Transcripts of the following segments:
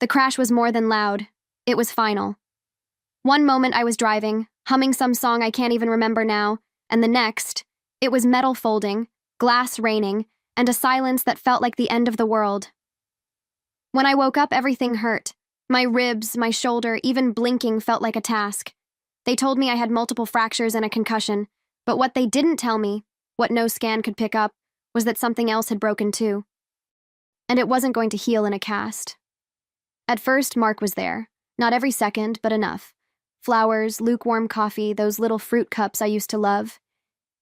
The crash was more than loud. It was final. One moment I was driving, humming some song I can't even remember now, and the next, it was metal folding, glass raining, and a silence that felt like the end of the world. When I woke up, everything hurt. My ribs, my shoulder, even blinking felt like a task. They told me I had multiple fractures and a concussion, but what they didn't tell me, what no scan could pick up, was that something else had broken too. And it wasn't going to heal in a cast. At first, Mark was there. Not every second, but enough. Flowers, lukewarm coffee, those little fruit cups I used to love.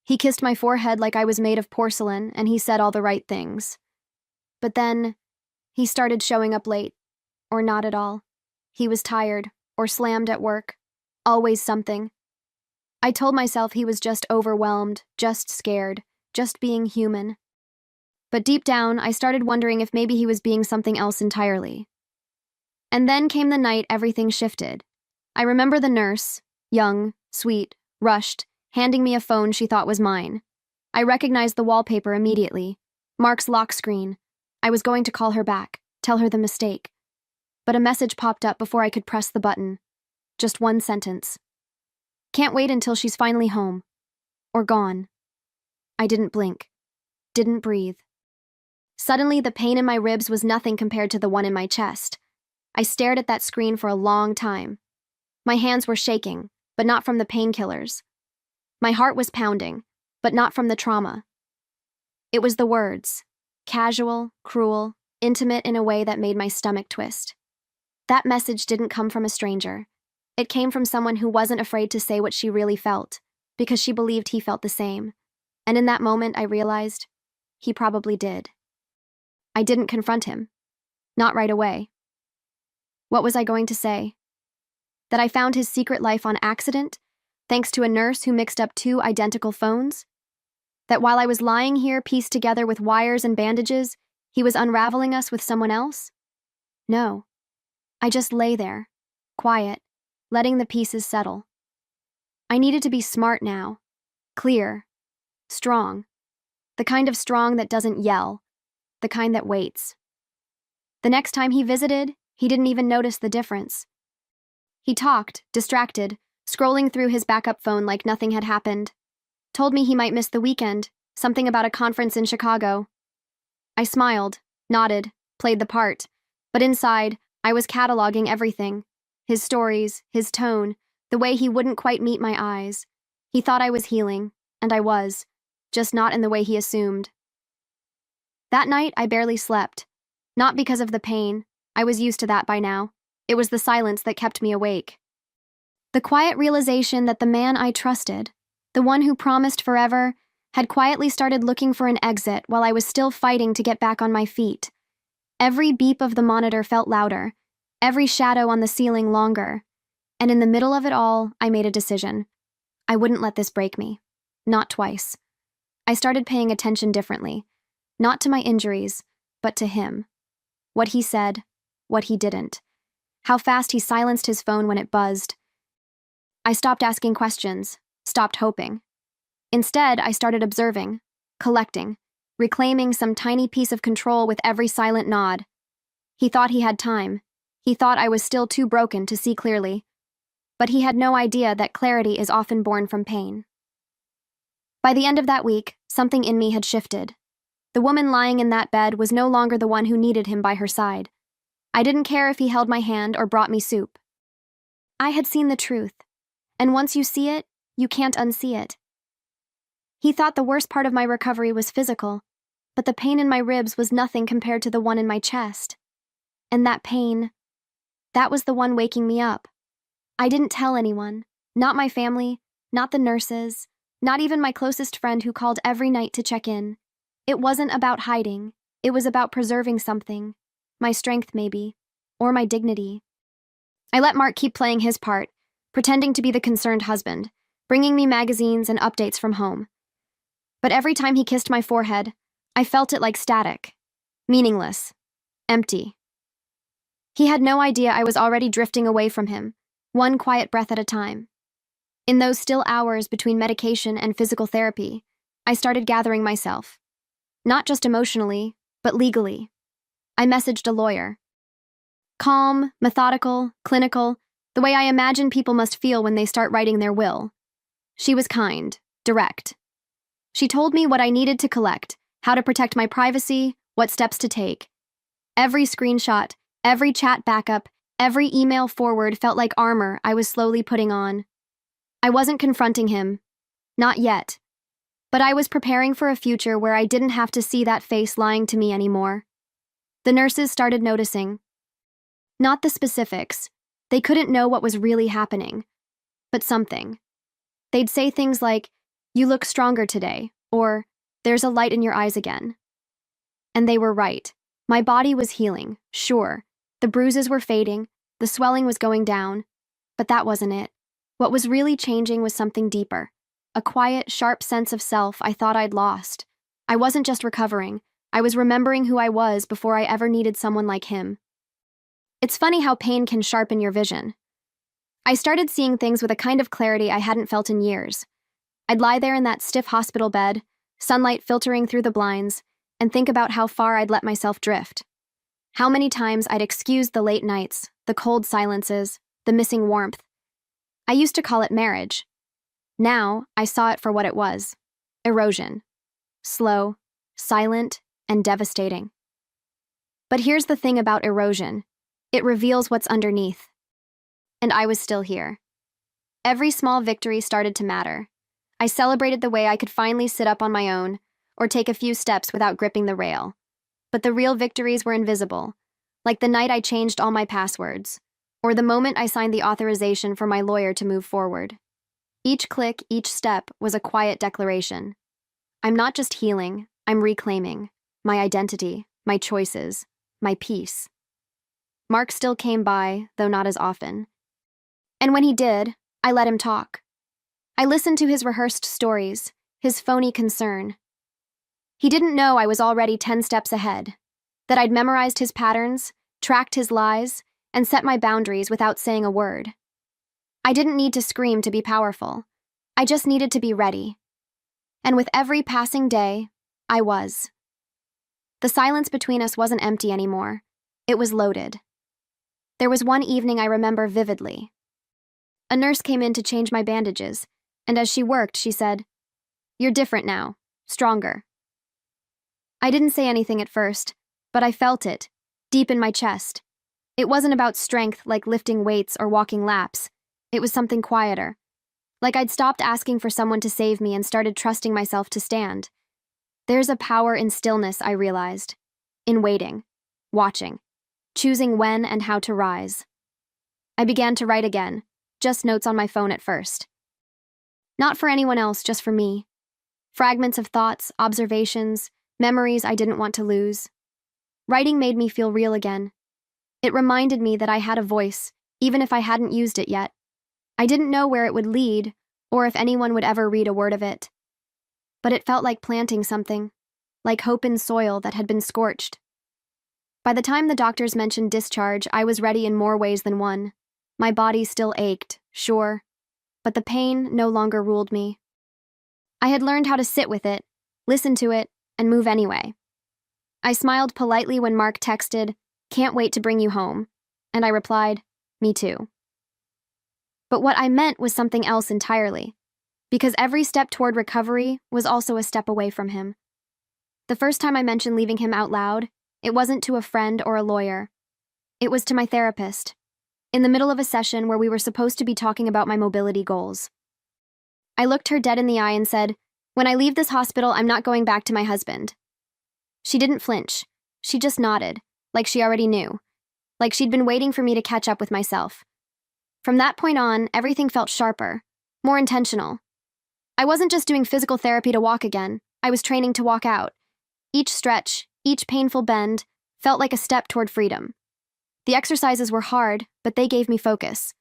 He kissed my forehead like I was made of porcelain, and he said all the right things. But then, he started showing up late. Or not at all. He was tired, or slammed at work. Always something. I told myself he was just overwhelmed, just scared, just being human. But deep down, I started wondering if maybe he was being something else entirely. And then came the night everything shifted. I remember the nurse, young, sweet, rushed, handing me a phone she thought was mine. I recognized the wallpaper immediately. Mark's lock screen. I was going to call her back, tell her the mistake. But a message popped up before I could press the button. Just one sentence. Can't wait until she's finally home. Or gone. I didn't blink. Didn't breathe. Suddenly, the pain in my ribs was nothing compared to the one in my chest. I stared at that screen for a long time. My hands were shaking, but not from the painkillers. My heart was pounding, but not from the trauma. It was the words. Casual, cruel, intimate in a way that made my stomach twist. That message didn't come from a stranger. It came from someone who wasn't afraid to say what she really felt, because she believed he felt the same. And in that moment, I realized he probably did. I didn't confront him. Not right away. What was I going to say? That I found his secret life on accident, thanks to a nurse who mixed up two identical phones? That while I was lying here pieced together with wires and bandages, he was unraveling us with someone else? No. I just lay there, quiet, letting the pieces settle. I needed to be smart now, clear, strong. The kind of strong that doesn't yell, the kind that waits. The next time he visited, he didn't even notice the difference. He talked, distracted, scrolling through his backup phone like nothing had happened. Told me he might miss the weekend, something about a conference in Chicago. I smiled, nodded, played the part, but inside, I was cataloging everything. His stories, his tone, the way he wouldn't quite meet my eyes. He thought I was healing, and I was, just not in the way he assumed. That night, I barely slept. Not because of the pain. I was used to that by now. It was the silence that kept me awake. The quiet realization that the man I trusted, the one who promised forever, had quietly started looking for an exit while I was still fighting to get back on my feet. Every beep of the monitor felt louder, every shadow on the ceiling longer. And in the middle of it all, I made a decision. I wouldn't let this break me. Not twice. I started paying attention differently. Not to my injuries, but to him. What he said, what he didn't. How fast he silenced his phone when it buzzed. I stopped asking questions, stopped hoping. Instead, I started observing, collecting, reclaiming some tiny piece of control with every silent nod. He thought he had time. He thought I was still too broken to see clearly. But he had no idea that clarity is often born from pain. By the end of that week, something in me had shifted. The woman lying in that bed was no longer the one who needed him by her side. I didn't care if he held my hand or brought me soup. I had seen the truth, and once you see it, you can't unsee it. He thought the worst part of my recovery was physical, but the pain in my ribs was nothing compared to the one in my chest. And that pain, that was the one waking me up. I didn't tell anyone, not my family, not the nurses, not even my closest friend who called every night to check in. It wasn't about hiding, it was about preserving something. My strength, maybe, or my dignity. I let Mark keep playing his part, pretending to be the concerned husband, bringing me magazines and updates from home. But every time he kissed my forehead, I felt it like static, meaningless, empty. He had no idea I was already drifting away from him, one quiet breath at a time. In those still hours between medication and physical therapy, I started gathering myself. Not just emotionally, but legally. I messaged a lawyer. Calm, methodical, clinical, the way I imagine people must feel when they start writing their will. She was kind, direct. She told me what I needed to collect, how to protect my privacy, what steps to take. Every screenshot, every chat backup, every email forward felt like armor I was slowly putting on. I wasn't confronting him. Not yet. But I was preparing for a future where I didn't have to see that face lying to me anymore. The nurses started noticing. Not the specifics. They couldn't know what was really happening. But something. They'd say things like, "You look stronger today," or, "There's a light in your eyes again." And they were right. My body was healing, sure. The bruises were fading, the swelling was going down. But that wasn't it. What was really changing was something deeper. A quiet, sharp sense of self I thought I'd lost. I wasn't just recovering. I was remembering who I was before I ever needed someone like him. It's funny how pain can sharpen your vision. I started seeing things with a kind of clarity I hadn't felt in years. I'd lie there in that stiff hospital bed, sunlight filtering through the blinds, and think about how far I'd let myself drift. How many times I'd excused the late nights, the cold silences, the missing warmth. I used to call it marriage. Now, I saw it for what it was. Erosion. Slow, silent, and devastating. But here's the thing about erosion. It reveals what's underneath. And I was still here. Every small victory started to matter. I celebrated the way I could finally sit up on my own, or take a few steps without gripping the rail. But the real victories were invisible, like the night I changed all my passwords, or the moment I signed the authorization for my lawyer to move forward. Each click, each step was a quiet declaration. I'm not just healing, I'm reclaiming my identity, my choices, my peace. Mark still came by, though not as often. And when he did, I let him talk. I listened to his rehearsed stories, his phony concern. He didn't know I was already 10 steps ahead, that I'd memorized his patterns, tracked his lies, and set my boundaries without saying a word. I didn't need to scream to be powerful. I just needed to be ready. And with every passing day, I was. The silence between us wasn't empty anymore. It was loaded. There was one evening I remember vividly. A nurse came in to change my bandages, and as she worked, she said, "You're different now, stronger." I didn't say anything at first, but I felt it, deep in my chest. It wasn't about strength like lifting weights or walking laps. It was something quieter. Like I'd stopped asking for someone to save me and started trusting myself to stand. There's a power in stillness, I realized. In waiting, watching, choosing when and how to rise. I began to write again, just notes on my phone at first. Not for anyone else, just for me. Fragments of thoughts, observations, memories I didn't want to lose. Writing made me feel real again. It reminded me that I had a voice, even if I hadn't used it yet. I didn't know where it would lead, or if anyone would ever read a word of it. But it felt like planting something, like hope in soil that had been scorched. By the time the doctors mentioned discharge, I was ready in more ways than one. My body still ached, sure, but the pain no longer ruled me. I had learned how to sit with it, listen to it, and move anyway. I smiled politely when Mark texted, "Can't wait to bring you home," and I replied, "Me too." But what I meant was something else entirely, because every step toward recovery was also a step away from him. The first time I mentioned leaving him out loud, it wasn't to a friend or a lawyer. It was to my therapist, in the middle of a session where we were supposed to be talking about my mobility goals. I looked her dead in the eye and said, "When I leave this hospital, I'm not going back to my husband." She didn't flinch. She just nodded, like she already knew, like she'd been waiting for me to catch up with myself. From that point on, everything felt sharper, more intentional. I wasn't just doing physical therapy to walk again. I was training to walk out. Each stretch, each painful bend, felt like a step toward freedom. The exercises were hard, but they gave me focus.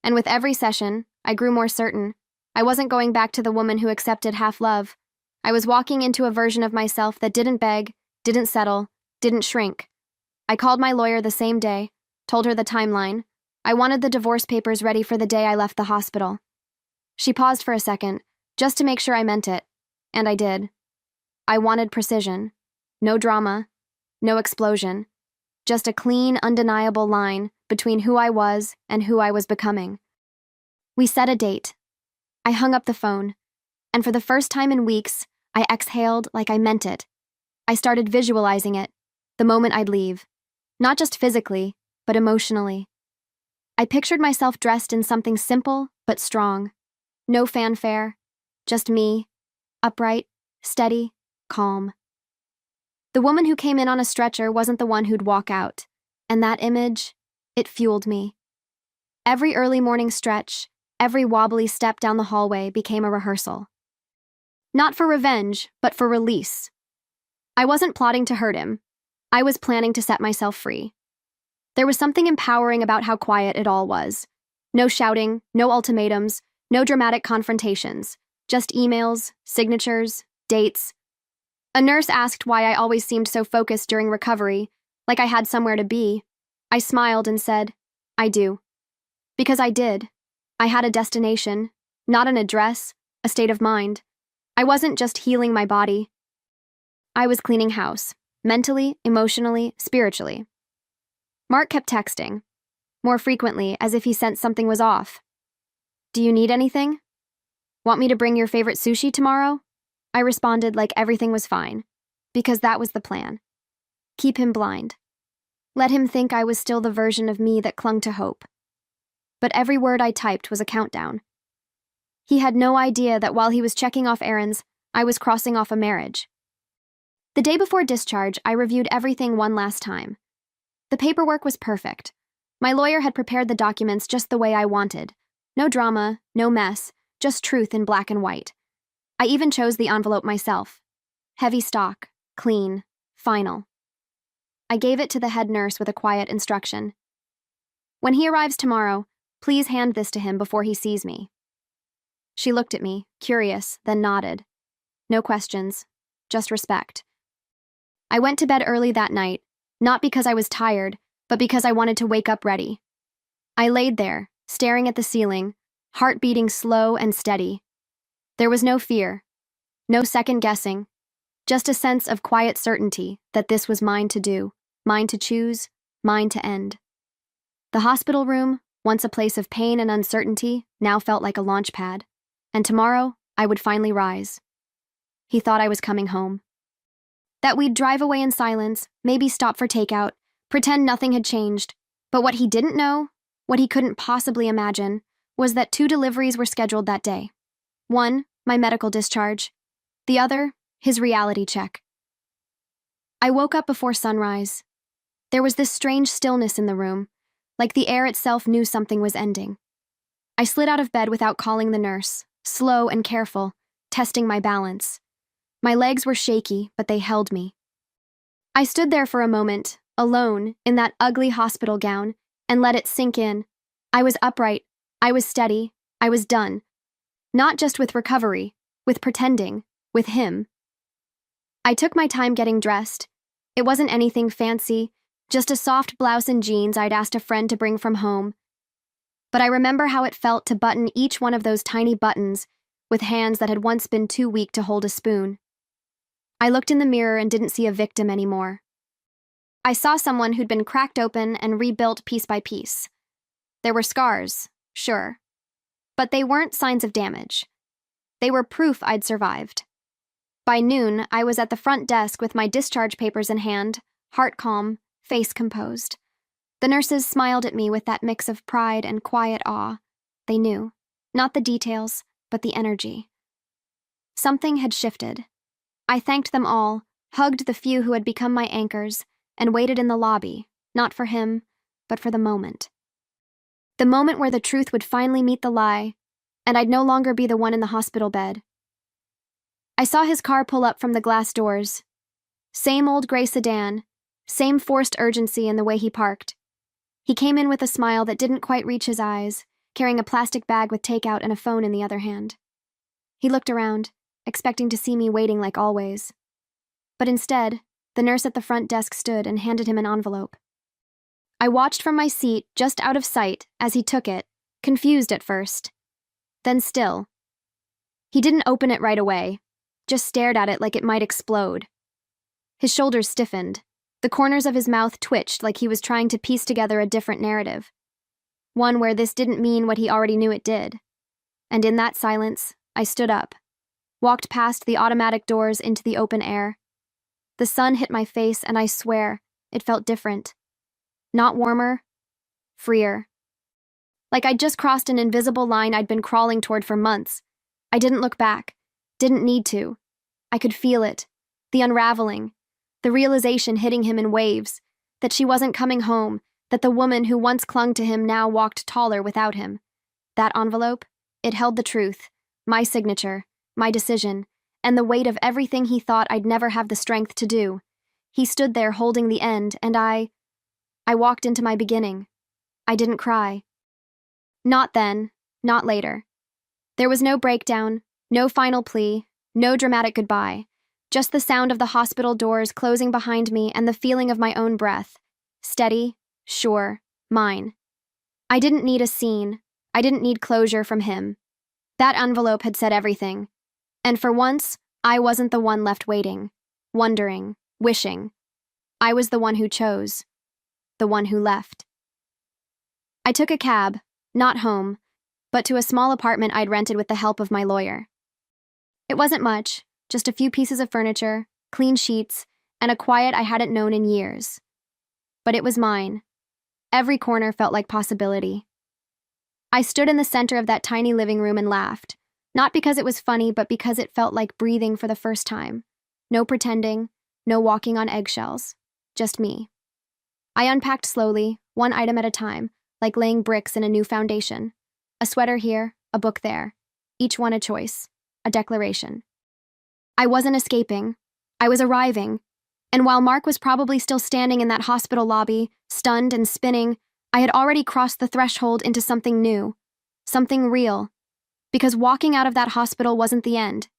And with every session, I grew more certain. I wasn't going back to the woman who accepted half love. I was walking into a version of myself that didn't beg, didn't settle, didn't shrink. I called my lawyer the same day, told her the timeline. I wanted the divorce papers ready for the day I left the hospital. She paused for a second, just to make sure I meant it, and I did. I wanted precision. No drama, no explosion. just a clean, undeniable line between who I was and who I was becoming. We set a date. I hung up the phone, and for the first time in weeks, I exhaled like I meant it. I started visualizing it, the moment I'd leave, not just physically, but emotionally. I pictured myself dressed in something simple but strong. No fanfare, just me, upright, steady, calm. The woman who came in on a stretcher wasn't the one who'd walk out, and that image, it fueled me. Every early morning stretch, every wobbly step down the hallway became a rehearsal. Not for revenge, but for release. I wasn't plotting to hurt him. I was planning to set myself free. There was something empowering about how quiet it all was. No shouting, no ultimatums, no dramatic confrontations, just emails, signatures, dates. A nurse asked why I always seemed so focused during recovery, like I had somewhere to be. I smiled and said, I do. Because I did. I had a destination, not an address, a state of mind. I wasn't just healing my body. I was cleaning house, mentally, emotionally, spiritually. Mark kept texting, more frequently as if he sensed something was off. Do you need anything? Want me to bring your favorite sushi tomorrow? I responded like everything was fine, because that was the plan. Keep him blind. Let him think I was still the version of me that clung to hope. But every word I typed was a countdown. He had no idea that while he was checking off errands, I was crossing off a marriage. The day before discharge, I reviewed everything one last time. The paperwork was perfect. My lawyer had prepared the documents just the way I wanted. No drama, no mess, just truth in black and white. I even chose the envelope myself. Heavy stock, clean, final. I gave it to the head nurse with a quiet instruction. When he arrives tomorrow, please hand this to him before he sees me. She looked at me, curious, then nodded. No questions, just respect. I went to bed early that night, not because I was tired, but because I wanted to wake up ready. I laid there, staring at the ceiling, heart beating slow and steady. There was no fear, no second guessing, just a sense of quiet certainty that this was mine to do, mine to choose, mine to end. The hospital room, once a place of pain and uncertainty, now felt like a launch pad, and tomorrow I would finally rise. He thought I was coming home. That we'd drive away in silence, maybe stop for takeout, pretend nothing had changed. But what he didn't know, what he couldn't possibly imagine, was that 2 deliveries were scheduled that day. One, my medical discharge. The other, his reality check. I woke up before sunrise. There was this strange stillness in the room, like the air itself knew something was ending. I slid out of bed without calling the nurse, slow and careful, testing my balance. My legs were shaky, but they held me. I stood there for a moment, alone, in that ugly hospital gown, and let it sink in. I was upright, I was steady, I was done. Not just with recovery, with pretending, with him. I took my time getting dressed. It wasn't anything fancy, just a soft blouse and jeans I'd asked a friend to bring from home. But I remember how it felt to button each one of those tiny buttons with hands that had once been too weak to hold a spoon. I looked in the mirror and didn't see a victim anymore. I saw someone who'd been cracked open and rebuilt piece by piece. There were scars, sure, but they weren't signs of damage. They were proof I'd survived. By noon, I was at the front desk with my discharge papers in hand, heart calm, face composed. The nurses smiled at me with that mix of pride and quiet awe. They knew, not the details, but the energy. Something had shifted. I thanked them all, hugged the few who had become my anchors, and waited in the lobby, not for him, but for the moment. The moment where the truth would finally meet the lie, and I'd no longer be the one in the hospital bed. I saw his car pull up from the glass doors. Same old gray sedan, same forced urgency in the way he parked. He came in with a smile that didn't quite reach his eyes, carrying a plastic bag with takeout and a phone in the other hand. He looked around, expecting to see me waiting like always. But instead, the nurse at the front desk stood and handed him an envelope. I watched from my seat, just out of sight, as he took it, confused at first. Then still. He didn't open it right away, just stared at it like it might explode. His shoulders stiffened, The corners of his mouth twitched like he was trying to piece together a different narrative. One where this didn't mean what he already knew it did. And in that silence, I stood up, walked past the automatic doors into the open air. The sun hit my face, and I swear, it felt different. Not warmer, freer. Like I'd just crossed an invisible line I'd been crawling toward for months. I didn't look back, didn't need to. I could feel it, the unraveling, the realization hitting him in waves, that she wasn't coming home, that the woman who once clung to him now walked taller without him. That envelope, it held the truth, my signature, my decision, and the weight of everything he thought I'd never have the strength to do. He stood there holding the end, and I walked into my beginning. I didn't cry. Not then, not later. There was no breakdown, no final plea, no dramatic goodbye, just the sound of the hospital doors closing behind me and the feeling of my own breath. Steady, sure, mine. I didn't need a scene. I didn't need closure from him. That envelope had said everything. And for once, I wasn't the one left waiting, wondering, wishing. I was the one who chose, the one who left. I took a cab, not home, but to a small apartment I'd rented with the help of my lawyer. It wasn't much, just a few pieces of furniture, clean sheets, and a quiet I hadn't known in years. But it was mine. Every corner felt like possibility. I stood in the center of that tiny living room and laughed, not because it was funny, but because it felt like breathing for the first time. No pretending, no walking on eggshells, just me. I unpacked slowly, one item at a time, like laying bricks in a new foundation. A sweater here, a book there, each one a choice, a declaration. I wasn't escaping. I was arriving. And while Mark was probably still standing in that hospital lobby, stunned and spinning, I had already crossed the threshold into something new, something real. Because walking out of that hospital wasn't the end.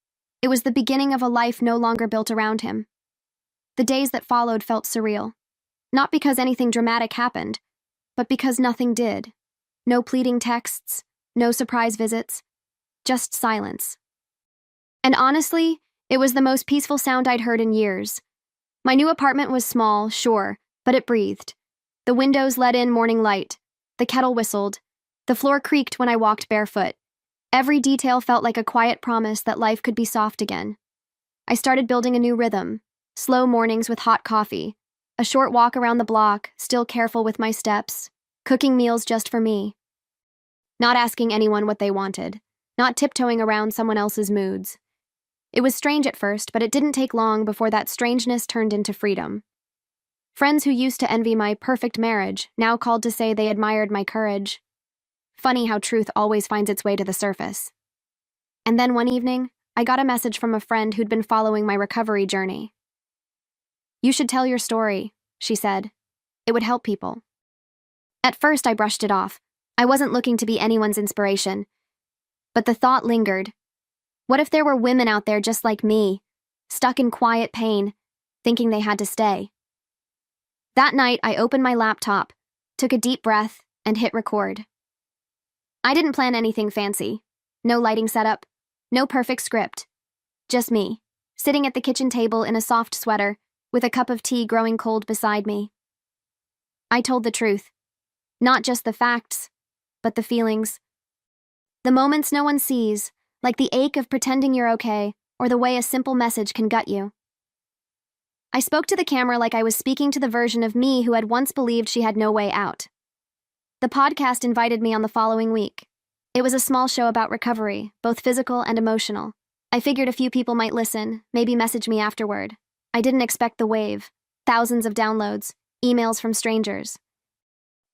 It was the beginning of a life no longer built around him. The days that followed felt surreal. Not because anything dramatic happened, but because nothing did. No pleading texts, no surprise visits, just silence. And honestly, it was the most peaceful sound I'd heard in years. My new apartment was small, sure, but it breathed. The windows let in morning light. The kettle whistled. The floor creaked when I walked barefoot. Every detail felt like a quiet promise that life could be soft again. I started building a new rhythm. Slow mornings with hot coffee. A short walk around the block, still careful with my steps. Cooking meals just for me. Not asking anyone what they wanted. Not tiptoeing around someone else's moods. It was strange at first, but it didn't take long before that strangeness turned into freedom. Friends who used to envy my perfect marriage now called to say they admired my courage. Funny how truth always finds its way to the surface. And then one evening, I got a message from a friend who'd been following my recovery journey. "You should tell your story," she said. "It would help people." At first, I brushed it off. I wasn't looking to be anyone's inspiration. But the thought lingered. What if there were women out there just like me, stuck in quiet pain, thinking they had to stay? That night, I opened my laptop, took a deep breath, and hit record. I didn't plan anything fancy. No lighting setup, no perfect script. Just me, sitting at the kitchen table in a soft sweater, with a cup of tea growing cold beside me. I told the truth. Not just the facts, but the feelings. The moments no one sees, like the ache of pretending you're okay, or the way a simple message can gut you. I spoke to the camera like I was speaking to the version of me who had once believed she had no way out. The podcast invited me on the following week. It was a small show about recovery, both physical and emotional. I figured a few people might listen, maybe message me afterward. I didn't expect the wave. Thousands of downloads, emails from strangers.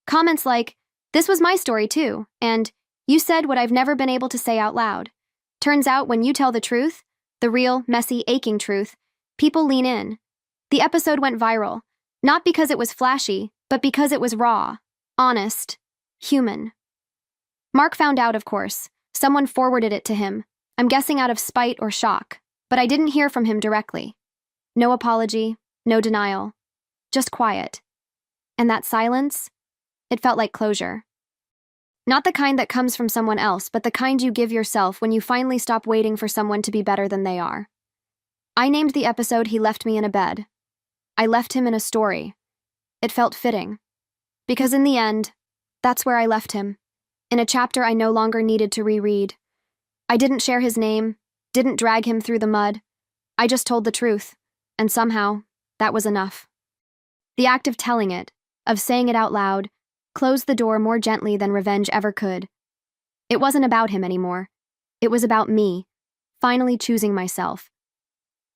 Comments like, "This was my story too," and "You said what I've never been able to say out loud." Turns out when you tell the truth, the real, messy, aching truth, people lean in. The episode went viral, not because it was flashy, but because it was raw, honest, human. Mark found out, of course. Someone forwarded it to him. I'm guessing out of spite or shock, but I didn't hear from him directly. No apology, no denial, just quiet. And that silence, it felt like closure. Not the kind that comes from someone else, but the kind you give yourself when you finally stop waiting for someone to be better than they are. I named the episode "He Left Me in a Bed." I left him in a story. It felt fitting. Because in the end, that's where I left him, in a chapter I no longer needed to reread. I didn't share his name, didn't drag him through the mud. I just told the truth, and somehow, that was enough. The act of telling it, of saying it out loud, closed the door more gently than revenge ever could. It wasn't about him anymore. It was about me, finally choosing myself.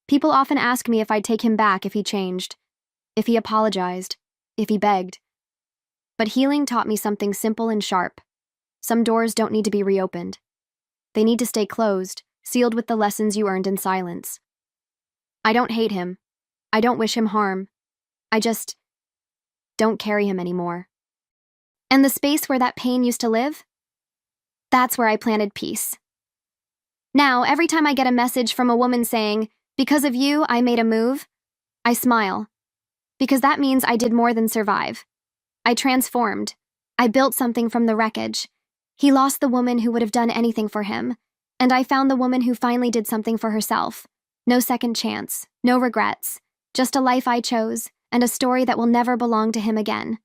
People often ask me if I'd take him back if he changed, if he apologized, if he begged. But healing taught me something simple and sharp. Some doors don't need to be reopened. They need to stay closed, sealed with the lessons you earned in silence. I don't hate him. I don't wish him harm. I just don't carry him anymore. And the space where that pain used to live? That's where I planted peace. Now, every time I get a message from a woman saying, "Because of you, I made a move," I smile. Because that means I did more than survive. I transformed. I built something from the wreckage. He lost the woman who would have done anything for him, and I found the woman who finally did something for herself. No second chance, no regrets, just a life I chose, and a story that will never belong to him again.